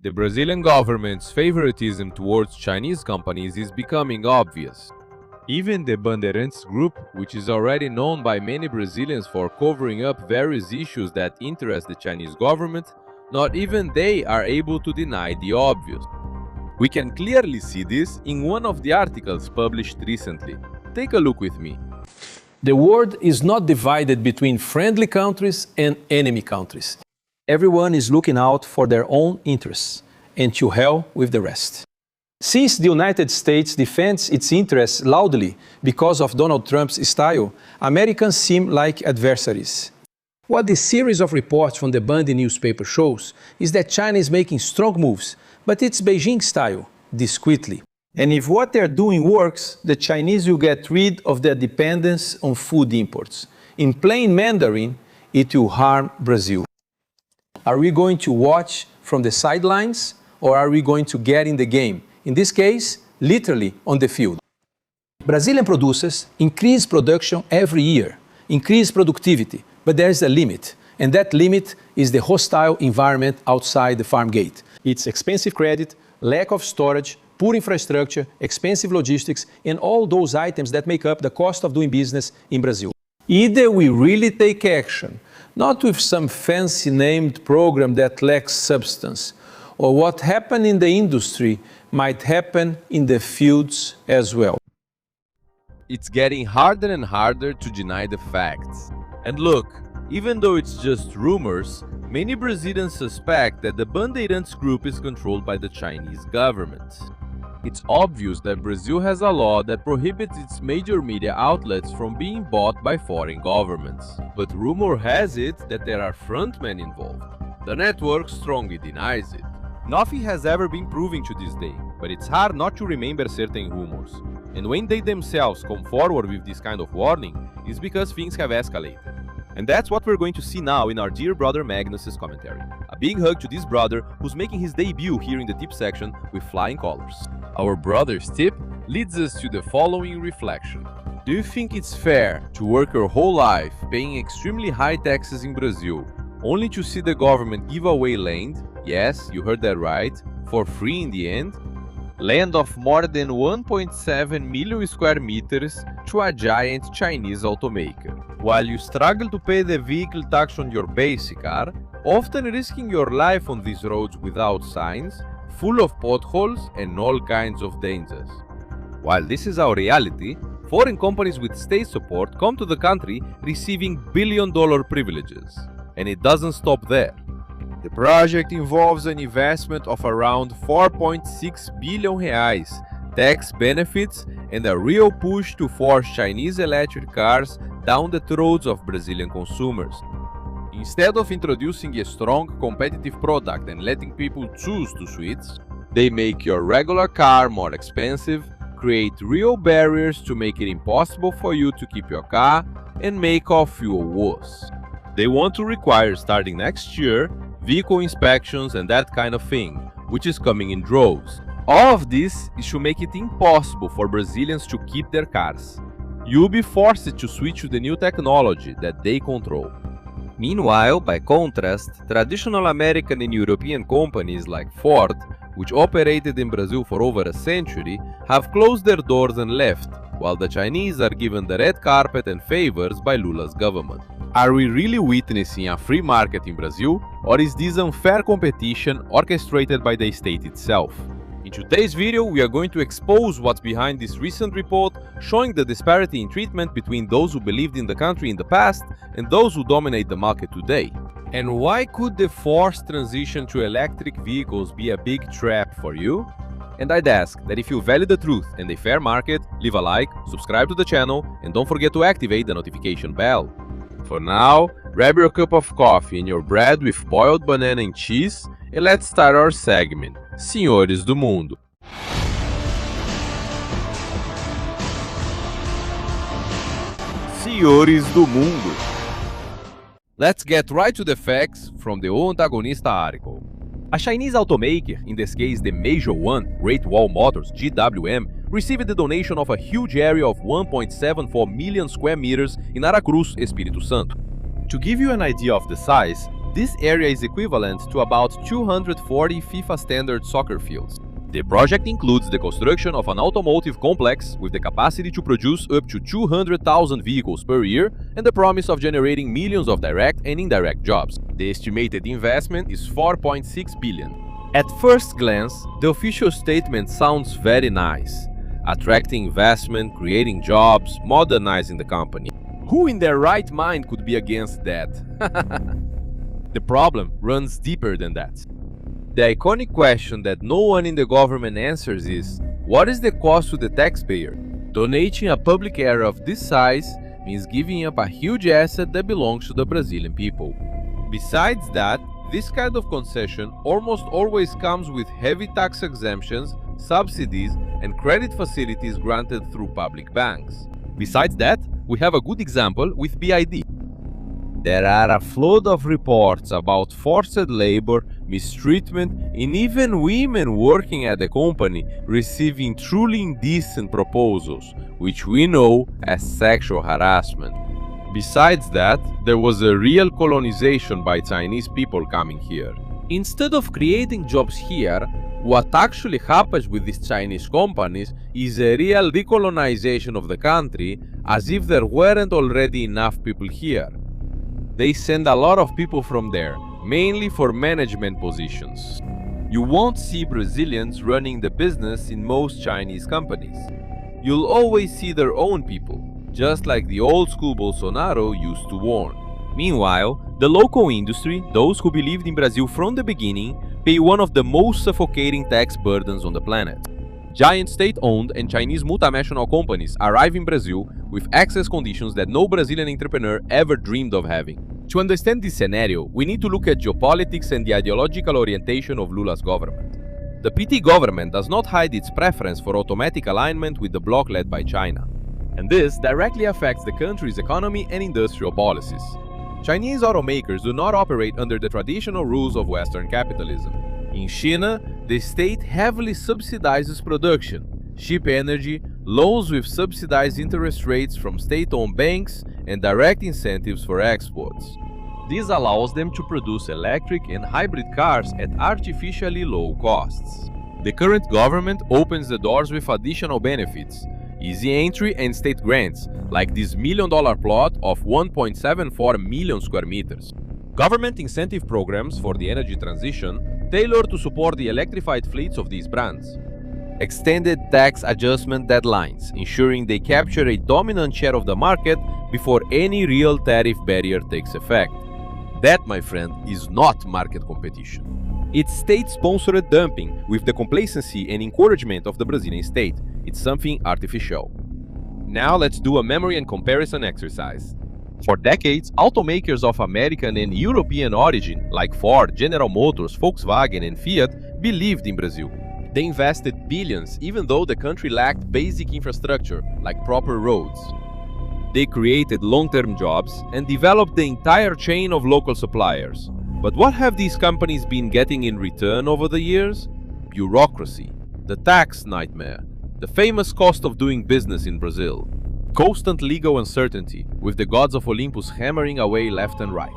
The Brazilian government's favoritism towards Chinese companies is becoming obvious. Even the Bandeirantes Group, which is already known by many Brazilians for covering up various issues that interest the Chinese government, not even they are able to deny the obvious. We can clearly see this in one of the articles published recently. Take a look with me. The world is not divided between friendly countries and enemy countries. Everyone is looking out for their own interests, and to hell with the rest. Since the United States defends its interests loudly because of Donald Trump's style, Americans seem like adversaries. What this series of reports from the Bandi newspaper shows is that China is making strong moves, but it's Beijing style, discreetly. And if what they're doing works, the Chinese will get rid of their dependence on food imports. In plain Mandarin, it will harm Brazil. Are we going to watch from the sidelines, or are we going to get in the game? In this case, literally on the field. Brazilian producers increase production every year, increase productivity, but there is a limit, and that limit is the hostile environment outside the farm gate. It's expensive credit, lack of storage, poor infrastructure, expensive logistics, and all those items that make up the cost of doing business in Brazil. Either we really take action, not with some fancy named program that lacks substance, or what happened in the industry might happen in the fields as well. It's getting harder and harder to deny the facts. And look, even though it's just rumors, many Brazilians suspect that the Bandeirantes Group is controlled by the Chinese government. It's obvious that Brazil has a law that prohibits its major media outlets from being bought by foreign governments. But rumor has it that there are frontmen involved. The network strongly denies it. Nothing has ever been proven to this day, but it's hard not to remember certain rumors. And when they themselves come forward with this kind of warning, it's because things have escalated. And that's what we're going to see now in our dear brother Magnus's commentary. A big hug to this brother who's making his debut here in the tip section with flying colors. Our brother's tip leads us to the following reflection. Do you think it's fair to work your whole life paying extremely high taxes in Brazil, only to see the government give away land, yes, you heard that right, for free in the end? Land of more than 1.7 million square meters to a giant Chinese automaker, while you struggle to pay the vehicle tax on your basic car, often risking your life on these roads without signs, full of potholes and all kinds of dangers. While this is our reality, foreign companies with state support come to the country receiving billion-dollar privileges. And it doesn't stop there. The project involves an investment of around 4.6 billion reais, tax benefits, and a real push to force Chinese electric cars down the throats of Brazilian consumers. Instead of introducing a strong competitive product and letting people choose to switch, they make your regular car more expensive, create real barriers to make it impossible for you to keep your car, and make our fuel worse. They want to require, starting next year, vehicle inspections and that kind of thing, which is coming in droves. All of this is to make it impossible for Brazilians to keep their cars. You'll be forced to switch to the new technology that they control. Meanwhile, by contrast, traditional American and European companies like Ford, which operated in Brazil for over a century, have closed their doors and left, while the Chinese are given the red carpet and favors by Lula's government. Are we really witnessing a free market in Brazil, or is this unfair competition orchestrated by the state itself? In today's video, we are going to expose what's behind this recent report, showing the disparity in treatment between those who believed in the country in the past and those who dominate the market today. And why could the forced transition to electric vehicles be a big trap for you? And I'd ask that if you value the truth and a fair market, leave a like, subscribe to the channel, and don't forget to activate the notification bell. For now, grab your cup of coffee and your bread with boiled banana and cheese, and let's start our segment, Senhores do Mundo. Senhores do Mundo. Let's get right to the facts from the O Antagonista article. A Chinese automaker, in this case the major one, Great Wall Motors (GWM), received the donation of a huge area of 1.74 million square meters in Aracruz, Espírito Santo. To give you an idea of the size, This area is equivalent to about 240 FIFA standard soccer fields. The project includes the construction of an automotive complex with the capacity to produce up to 200,000 vehicles per year and the promise of generating millions of direct and indirect jobs. The estimated investment is 4.6 billion. At first glance, the official statement sounds very nice. Attracting investment, creating jobs, modernizing the company. Who in their right mind could be against that? The problem runs deeper than that. The iconic question that no one in the government answers is, what is the cost to the taxpayer? Donating a public area of this size means giving up a huge asset that belongs to the Brazilian people. Besides that, this kind of concession almost always comes with heavy tax exemptions, subsidies, and credit facilities granted through public banks. Besides that, we have a good example with BID. There are a flood of reports about forced labor, mistreatment, and even women working at the company receiving truly indecent proposals, which we know as sexual harassment. Besides that, there was a real colonization by Chinese people coming here. Instead of creating jobs here, what actually happens with these Chinese companies is a real decolonization of the country, as if there weren't already enough people here. They send a lot of people from there, mainly for management positions. You won't see Brazilians running the business in most Chinese companies. You'll always see their own people, just like the old-school Bolsonaro used to warn. Meanwhile, the local industry, those who believed in Brazil from the beginning, pay one of the most suffocating tax burdens on the planet. Giant state-owned and Chinese multinational companies arrive in Brazil with access conditions that no Brazilian entrepreneur ever dreamed of having. To understand this scenario, we need to look at geopolitics and the ideological orientation of Lula's government. The PT government does not hide its preference for automatic alignment with the bloc led by China. And this directly affects the country's economy and industrial policies. Chinese automakers do not operate under the traditional rules of Western capitalism. In China, the state heavily subsidizes production, cheap energy, loans with subsidized interest rates from state-owned banks, and direct incentives for exports. This allows them to produce electric and hybrid cars at artificially low costs. The current government opens the doors with additional benefits, easy entry and state grants, like this $1 million plot of 1.74 million square meters. Government incentive programs for the energy transition tailored to support the electrified fleets of these brands. Extended tax adjustment deadlines, ensuring they capture a dominant share of the market before any real tariff barrier takes effect. That, my friend, is not market competition. It's state-sponsored dumping with the complacency and encouragement of the Brazilian state. It's something artificial. Now let's do a memory and comparison exercise. For decades, automakers of American and European origin, like Ford, General Motors, Volkswagen, and Fiat, believed in Brazil. They invested billions even though the country lacked basic infrastructure, like proper roads. They created long-term jobs and developed the entire chain of local suppliers. But what have these companies been getting in return over the years? Bureaucracy, the tax nightmare, the famous cost of doing business in Brazil. Constant legal uncertainty, with the gods of Olympus hammering away left and right.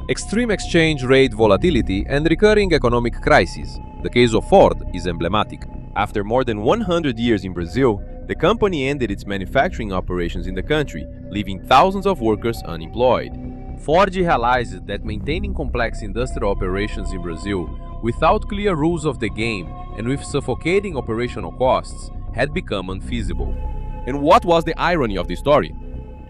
Extreme exchange rate volatility and recurring economic crises. The case of Ford is emblematic. After more than 100 years in Brazil, the company ended its manufacturing operations in the country, leaving thousands of workers unemployed. Ford realized that maintaining complex industrial operations in Brazil without clear rules of the game and with suffocating operational costs had become unfeasible. And what was the irony of the story?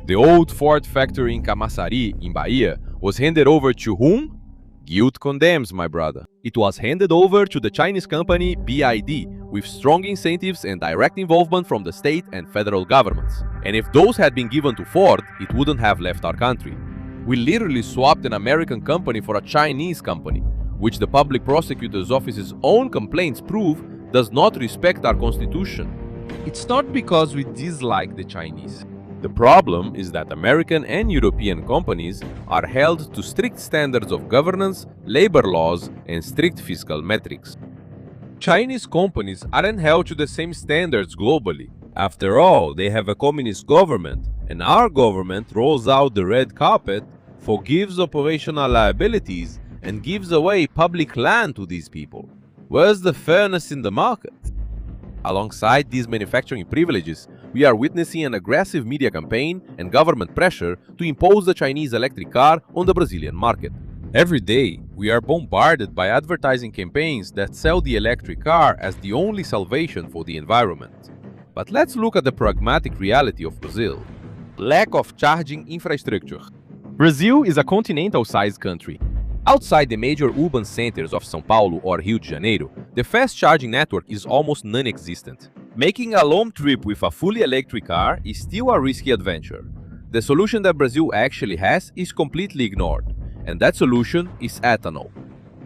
The old Ford factory in Camaçari, in Bahia, was handed over to whom? Guilt condemns, my brother. It was handed over to the Chinese company BID, with strong incentives and direct involvement from the state and federal governments. And if those had been given to Ford, it wouldn't have left our country. We literally swapped an American company for a Chinese company, which the public prosecutor's office's own complaints prove does not respect our constitution. It's not because we dislike the Chinese. The problem is that American and European companies are held to strict standards of governance, labor laws, and strict fiscal metrics. Chinese companies aren't held to the same standards globally. After all, they have a communist government, and our government rolls out the red carpet forgives operational liabilities, and gives away public land to these people. Where's the fairness in the market? Alongside these manufacturing privileges, we are witnessing an aggressive media campaign and government pressure to impose the Chinese electric car on the Brazilian market. Every day, we are bombarded by advertising campaigns that sell the electric car as the only salvation for the environment. But let's look at the pragmatic reality of Brazil. Lack of charging infrastructure. Brazil is a continental-sized country. Outside the major urban centers of São Paulo or Rio de Janeiro, the fast charging network is almost non-existent. Making a long trip with a fully electric car is still a risky adventure. The solution that Brazil actually has is completely ignored, and that solution is ethanol.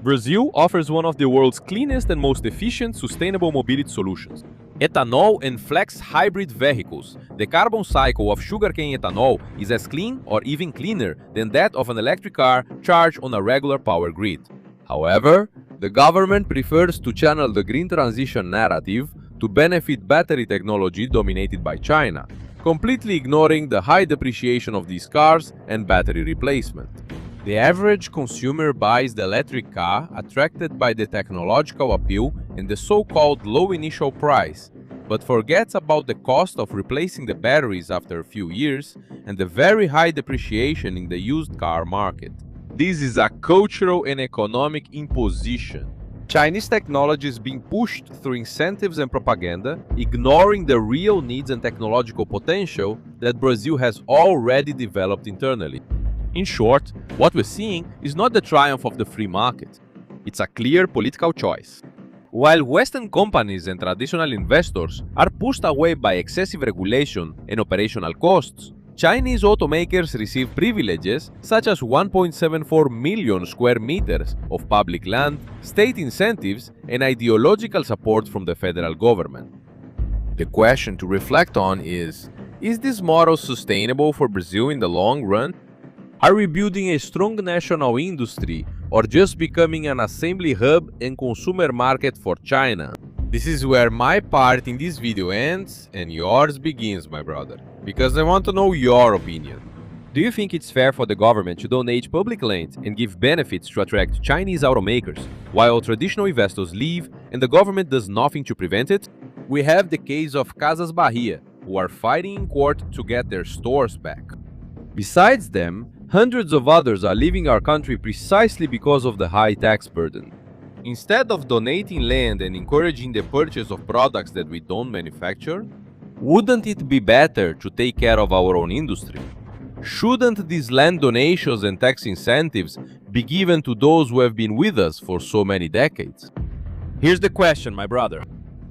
Brazil offers one of the world's cleanest and most efficient sustainable mobility solutions. Ethanol and flex hybrid vehicles. The carbon cycle of sugarcane ethanol is as clean or even cleaner than that of an electric car charged on a regular power grid. However, the government prefers to channel the green transition narrative to benefit battery technology dominated by China, completely ignoring the high depreciation of these cars and battery replacement. The average consumer buys the electric car attracted by the technological appeal and the so-called low initial price, but forgets about the cost of replacing the batteries after a few years and the very high depreciation in the used car market. This is a cultural and economic imposition. Chinese technology is being pushed through incentives and propaganda, ignoring the real needs and technological potential that Brazil has already developed internally. In short, what we're seeing is not the triumph of the free market. It's a clear political choice. While Western companies and traditional investors are pushed away by excessive regulation and operational costs, Chinese automakers receive privileges such as 1.74 million square meters of public land, state incentives, and ideological support from the federal government. The question to reflect on is this model sustainable for Brazil in the long run? Are we building a strong national industry or just becoming an assembly hub and consumer market for China? This is where my part in this video ends and yours begins, my brother, because I want to know your opinion. Do you think it's fair for the government to donate public land and give benefits to attract Chinese automakers, while traditional investors leave and the government does nothing to prevent it? We have the case of Casas Bahia, who are fighting in court to get their stores back. Besides them, hundreds of others are leaving our country precisely because of the high tax burden. Instead of donating land and encouraging the purchase of products that we don't manufacture, wouldn't it be better to take care of our own industry? Shouldn't these land donations and tax incentives be given to those who have been with us for so many decades? Here's the question, my brother.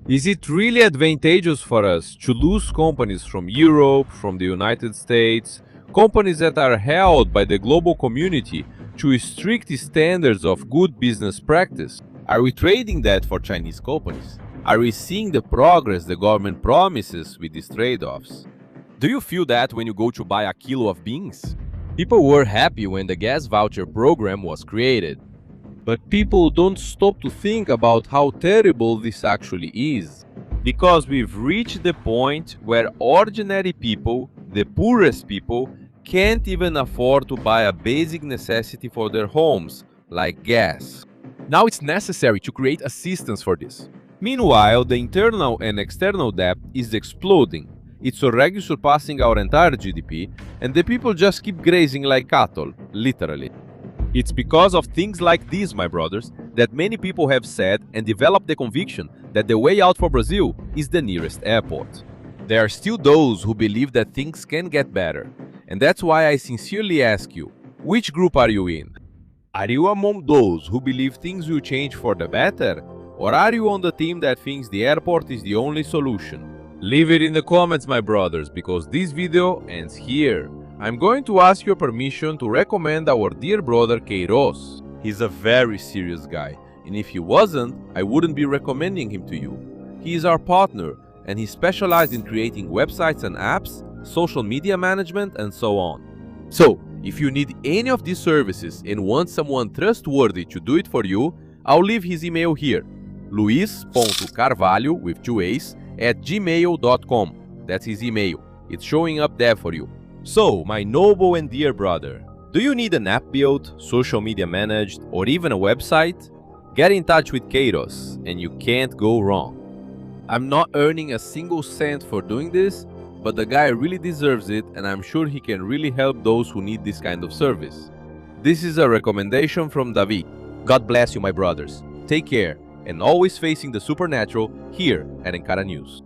Is it really advantageous for us to lose companies from Europe, from the United States, companies that are held by the global community to strict standards of good business practice? Are we trading that for Chinese companies? Are we seeing the progress the government promises with these trade-offs? Do you feel that when you go to buy a kilo of beans? People were happy when the gas voucher program was created. But people don't stop to think about how terrible this actually is. Because we've reached the point where ordinary people, the poorest people, can't even afford to buy a basic necessity for their homes, like gas. Now it's necessary to create assistance for this. Meanwhile, the internal and external debt is exploding. It's already surpassing our entire GDP, and the people just keep grazing like cattle, literally. It's because of things like these, my brothers, that many people have said and developed the conviction that the way out for Brazil is the nearest airport. There are still those who believe that things can get better, and that's why I sincerely ask you, which group are you in? Are you among those who believe things will change for the better, or are you on the team that thinks the airport is the only solution? Leave it in the comments, my brothers, because this video ends here. I'm going to ask your permission to recommend our dear brother Queiroz. He's a very serious guy, and if he wasn't, I wouldn't be recommending him to you. He is our partner, and he specialized in creating websites and apps, social media management, and so on. So, if you need any of these services and want someone trustworthy to do it for you, I'll leave his email here, luis.carvalho with 2 A's @gmail.com. That's his email. It's showing up there for you. So, my noble and dear brother, Do you need an app built, social media managed, or even a website? Get in touch with Kairos, and you can't go wrong. I'm not earning a single cent for doing this, but the guy really deserves it, and I'm sure he can really help those who need this kind of service. This is a recommendation from David. God bless you, my brothers. Take care, and always facing the supernatural here at Encara News.